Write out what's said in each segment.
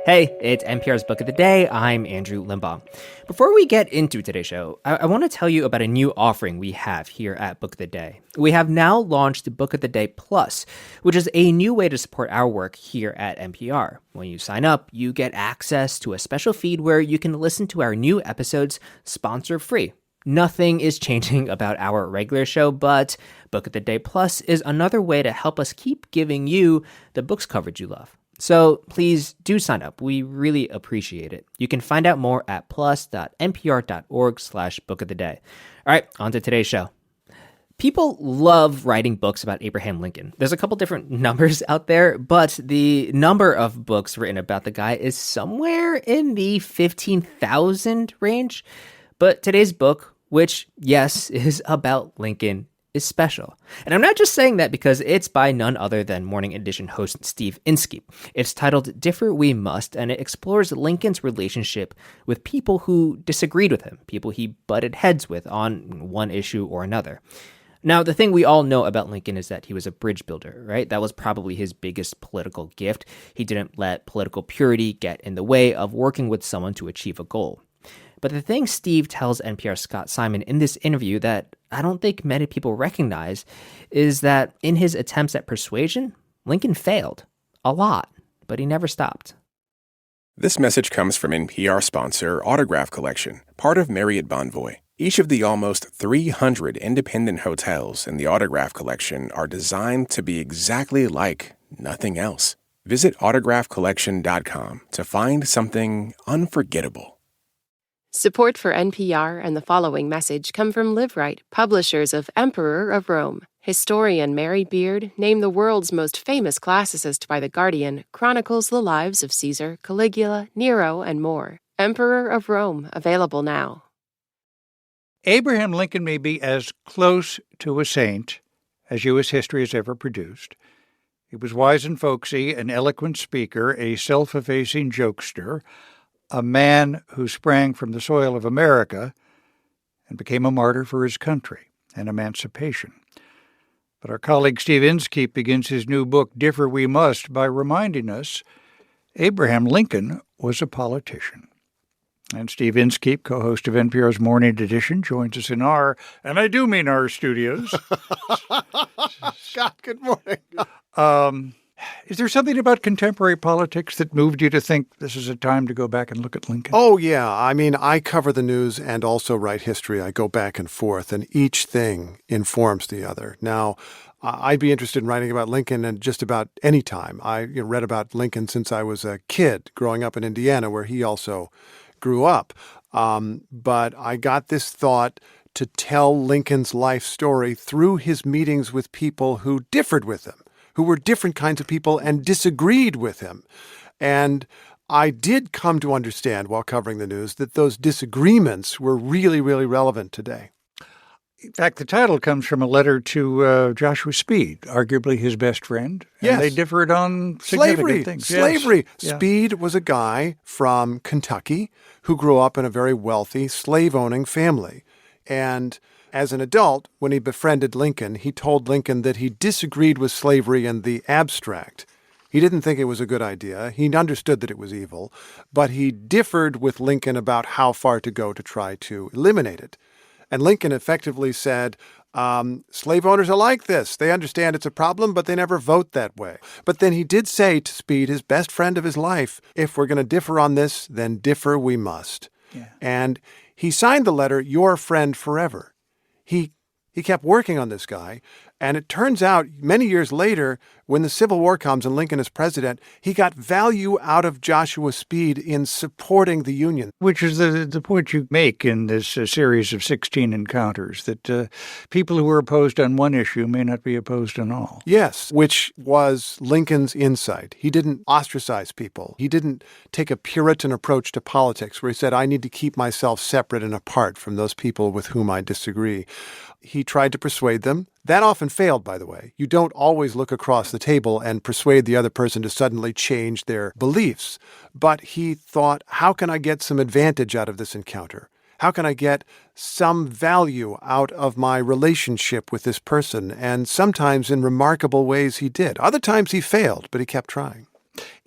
Hey, it's NPR's Book of the Day. I'm Andrew Limbaugh. Before we get into today's show, I want to tell you about a new offering we have here at Book of the Day. We have now launched Book of the Day Plus, which is a new way to support our work here at NPR. When you sign up, you get access to a special feed where you can listen to our new episodes sponsor-free. Nothing is changing about our regular show, but Book of the Day Plus is another way to help us keep giving you the books coverage you love. So please do sign up. We really appreciate it. You can find out more at plus.npr.org/bookoftheday. All right, on to today's show. People love writing books about Abraham Lincoln. There's a couple different numbers out there, but the number of books written about the guy is somewhere in the 15,000 range. But today's book, which, yes, is about Lincoln, is special. And I'm not just saying that because it's by none other than Morning Edition host Steve Inskeep. It's titled Differ We Must, and it explores Lincoln's relationship with people who disagreed with him, people he butted heads with on one issue or another. Now, the thing we all know about Lincoln is that he was a bridge builder, right? That was probably his biggest political gift. He didn't let political purity get in the way of working with someone to achieve a goal. But the thing Steve tells NPR's Scott Simon in this interview that I don't think many people recognize is that in his attempts at persuasion, Lincoln failed a lot, but he never stopped. This message comes from NPR sponsor Autograph Collection, part of Marriott Bonvoy. Each of the almost 300 independent hotels in the Autograph Collection are designed to be exactly like nothing else. Visit autographcollection.com to find something unforgettable. Support for NPR and the following message come from LiveRight, publishers of Emperor of Rome. Historian Mary Beard, named the world's most famous classicist by The Guardian, chronicles the lives of Caesar, Caligula, Nero, and more. Emperor of Rome, available now. Abraham Lincoln may be as close to a saint as U.S. history has ever produced. He was wise and folksy, an eloquent speaker, a self-effacing jokester, a man who sprang from the soil of America and became a martyr for his country and emancipation. But our colleague Steve Inskeep begins his new book, Differ We Must, by reminding us Abraham Lincoln was a politician. And Steve Inskeep, co-host of NPR's Morning Edition, joins us in our, and I do mean our studios. Scott, good morning. Is there something about contemporary politics that moved you to think this is a time to go back and look at Lincoln? Oh, yeah. I mean, I cover the news and also write history. I go back and forth, and each thing informs the other. Now, I'd be interested in writing about Lincoln at just about any time. I read about Lincoln since I was a kid growing up in Indiana, where he also grew up. But I got this thought to tell Lincoln's life story through his meetings with people who differed with him, who were different kinds of people and disagreed with him. And I did come to understand while covering the news that those disagreements were really, really relevant today. In fact, the title comes from a letter to Joshua Speed, arguably his best friend. And Yes. they differed on significant things. Slavery. Yes. Yeah. Speed was a guy from Kentucky who grew up in a very wealthy slave-owning family. And as an adult, when he befriended Lincoln, he told Lincoln that he disagreed with slavery in the abstract. He didn't think it was a good idea. He understood that it was evil, but he differed with Lincoln about how far to go to try to eliminate it. And Lincoln effectively said, slave owners are like this. They understand it's a problem, but they never vote that way. But then he did say to Speed, his best friend of his life, if we're going to differ on this, then differ we must. Yeah. And he signed the letter, Your Friend Forever. He kept working on this guy, and it turns out many years later, when the Civil War comes and Lincoln is president, he got value out of Joshua Speed in supporting the Union. Which is the point you make in this series of 16 encounters, that people who were opposed on one issue may not be opposed on all. Yes, which was Lincoln's insight. He didn't ostracize people. He didn't take a Puritan approach to politics where he said, I need to keep myself separate and apart from those people with whom I disagree. He tried to persuade them. That often failed, by the way. You don't always look across the table and persuade the other person to suddenly change their beliefs. But he thought, how can I get some advantage out of this encounter? How can I get some value out of my relationship with this person? And sometimes in remarkable ways he did. Other times he failed, but he kept trying.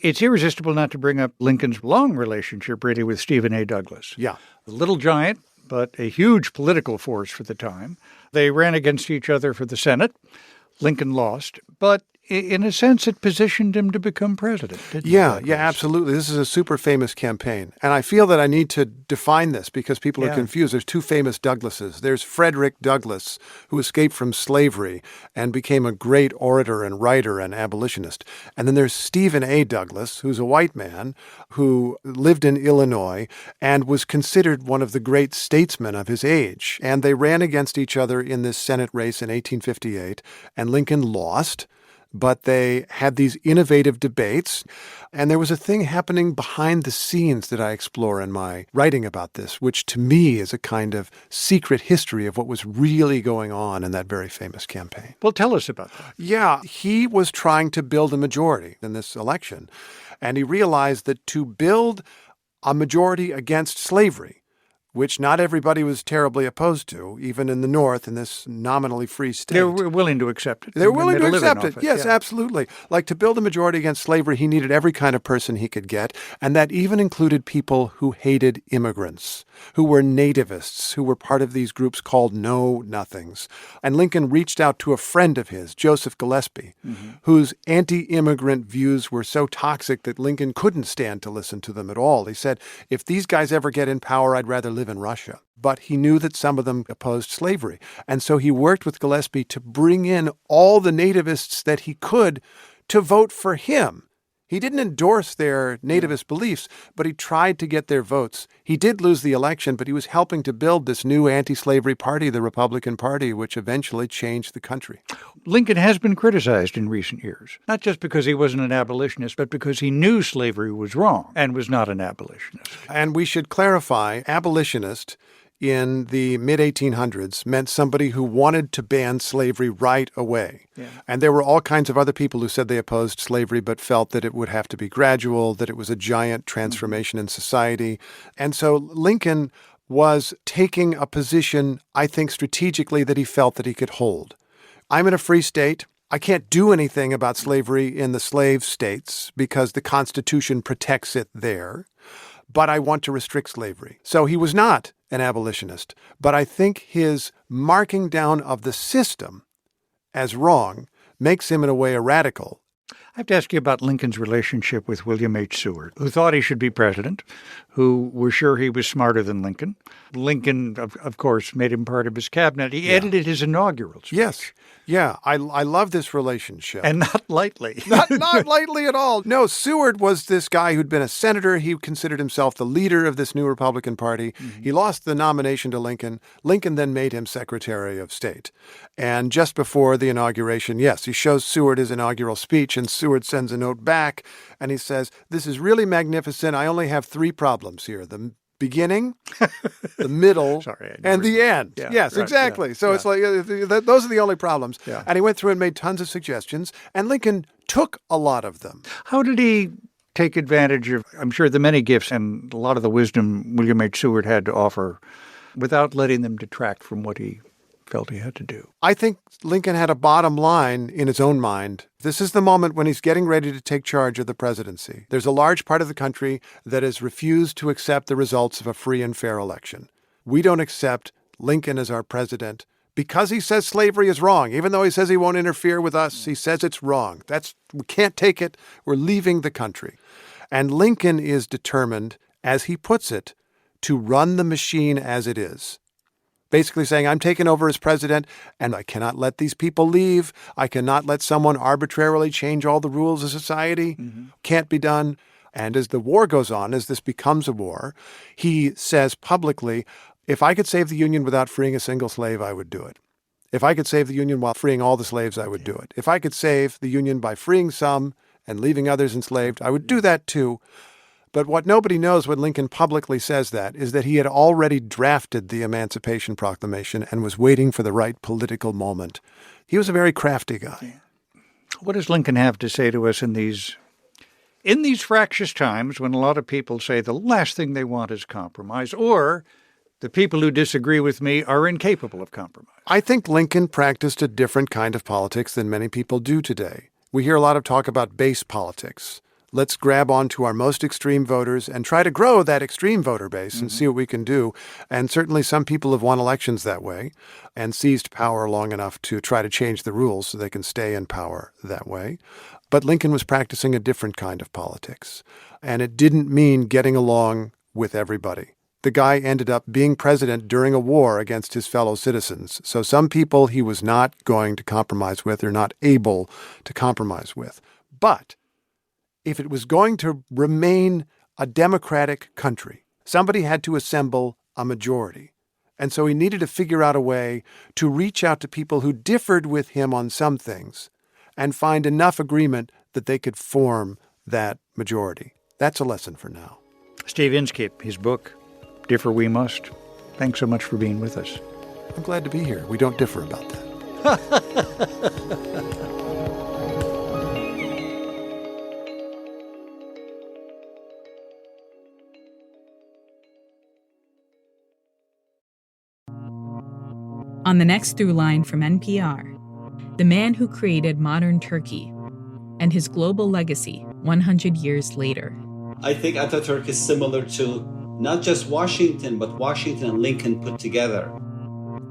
It's irresistible not to bring up Lincoln's long relationship, really, with Stephen A. Douglas. Yeah. A little giant, but a huge political force for the time. They ran against each other for the Senate. Lincoln lost, but in a sense, it positioned him to become president, didn't it? Yeah, absolutely. This is a super famous campaign. And I feel that I need to define this because people are confused. There's two famous Douglases. There's Frederick Douglass, who escaped from slavery and became a great orator and writer and abolitionist. And then there's Stephen A. Douglas, who's a white man who lived in Illinois and was considered one of the great statesmen of his age. And they ran against each other in this Senate race in 1858, and Lincoln lost. But they had these innovative debates, and there was a thing happening behind the scenes that I explore in my writing about this, which to me is a kind of secret history of what was really going on in that very famous campaign. Well, tell us about that. Yeah, he was trying to build a majority in this election, and he realized that to build a majority against slavery, which not everybody was terribly opposed to, even in the North, in this nominally free state. They were willing to accept it. They were willing to accept it. Yes, yeah. Absolutely. Like, to build a majority against slavery, he needed every kind of person he could get, and that even included people who hated immigrants, who were nativists, who were part of these groups called Know-Nothings. And Lincoln reached out to a friend of his, Joseph Gillespie, whose anti-immigrant views were so toxic that Lincoln couldn't stand to listen to them at all. He said, if these guys ever get in power, I'd rather live in Russia. But he knew that some of them opposed slavery. And so he worked with Gillespie to bring in all the nativists that he could to vote for him. He didn't endorse their nativist beliefs, but he tried to get their votes. He did lose the election, but he was helping to build this new anti-slavery party, the Republican Party, which eventually changed the country. Lincoln has been criticized in recent years, not just because he wasn't an abolitionist, but because he knew slavery was wrong and was not an abolitionist. And we should clarify, abolitionist in the mid-1800s meant somebody who wanted to ban slavery right away. Yeah. And there were all kinds of other people who said they opposed slavery but felt that it would have to be gradual, that it was a giant transformation in society. And so Lincoln was taking a position, I think, strategically that he felt that he could hold. I'm in a free state. I can't do anything about slavery in the slave states because the Constitution protects it there. But I want to restrict slavery. So he was not an abolitionist. But I think his marking down of the system as wrong makes him, in a way, a radical. I have to ask you about Lincoln's relationship with William H. Seward, who thought he should be president, who were sure he was smarter than Lincoln. Lincoln, of course, made him part of his cabinet. He edited his inaugural speech. Yes. Yeah, I love this relationship. And not lightly. Not lightly at all. No, Seward was this guy who'd been a senator. He considered himself the leader of this new Republican Party. Mm-hmm. He lost the nomination to Lincoln. Lincoln then made him Secretary of State. And just before the inauguration, yes, he shows Seward his inaugural speech, and Seward sends a note back, and he says, "This is really magnificent. I only have 3 problems here. The beginning, the middle, and the end." Yeah, yes, right, exactly. Yeah, so it's like, those are the only problems. Yeah. And he went through and made tons of suggestions, and Lincoln took a lot of them. How did he take advantage of, I'm sure, the many gifts and a lot of the wisdom William H. Seward had to offer without letting them detract from what he felt he had to do? I think Lincoln had a bottom line in his own mind. This is the moment when he's getting ready to take charge of the presidency. There's a large part of the country that has refused to accept the results of a free and fair election. We don't accept Lincoln as our president because he says slavery is wrong. Even though he says he won't interfere with us, he says it's wrong. We can't take it. We're leaving the country. And Lincoln is determined, as he puts it, to run the machine as it is. Basically saying, I'm taking over as president, and I cannot let these people leave. I cannot let someone arbitrarily change all the rules of society. Mm-hmm. Can't be done. And as the war goes on, as this becomes a war, he says publicly, if I could save the Union without freeing a single slave, I would do it. If I could save the Union while freeing all the slaves, I would do it. If I could save the Union by freeing some and leaving others enslaved, I would do that too. But what nobody knows when Lincoln publicly says that is that he had already drafted the Emancipation Proclamation and was waiting for the right political moment. He was a very crafty guy. What does Lincoln have to say to us in these fractious times when a lot of people say the last thing they want is compromise, or the people who disagree with me are incapable of compromise? I think Lincoln practiced a different kind of politics than many people do today. We hear a lot of talk about base politics. Let's grab onto our most extreme voters and try to grow that extreme voter base and see what we can do. And certainly some people have won elections that way and seized power long enough to try to change the rules so they can stay in power that way. But Lincoln was practicing a different kind of politics. And it didn't mean getting along with everybody. The guy ended up being president during a war against his fellow citizens. So some people he was not going to compromise with or not able to compromise with. But if it was going to remain a democratic country, somebody had to assemble a majority. And so he needed to figure out a way to reach out to people who differed with him on some things and find enough agreement that they could form that majority. That's a lesson for now. Steve Inskeep, his book, Differ We Must. Thanks so much for being with us. I'm glad to be here. We don't differ about that. On the next Throughline from NPR, the man who created modern Turkey and his global legacy 100 years later. I think Ataturk is similar to not just Washington, but Washington and Lincoln put together.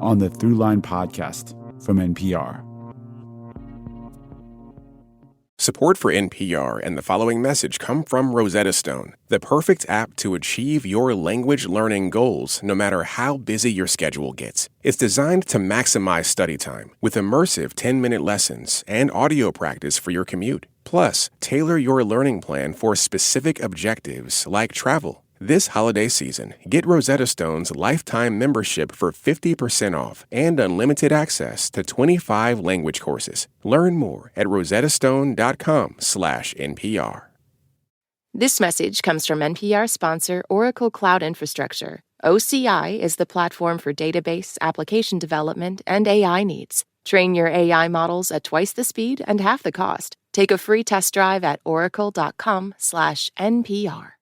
On the Throughline podcast from NPR. Support for NPR and the following message come from Rosetta Stone, the perfect app to achieve your language learning goals no matter how busy your schedule gets. It's designed to maximize study time with immersive 10-minute lessons and audio practice for your commute. Plus, tailor your learning plan for specific objectives like travel. This holiday season, get Rosetta Stone's lifetime membership for 50% off and unlimited access to 25 language courses. Learn more at rosettastone.com/NPR. This message comes from NPR sponsor Oracle Cloud Infrastructure. OCI is the platform for database, application development, and AI needs. Train your AI models at twice the speed and half the cost. Take a free test drive at oracle.com/NPR.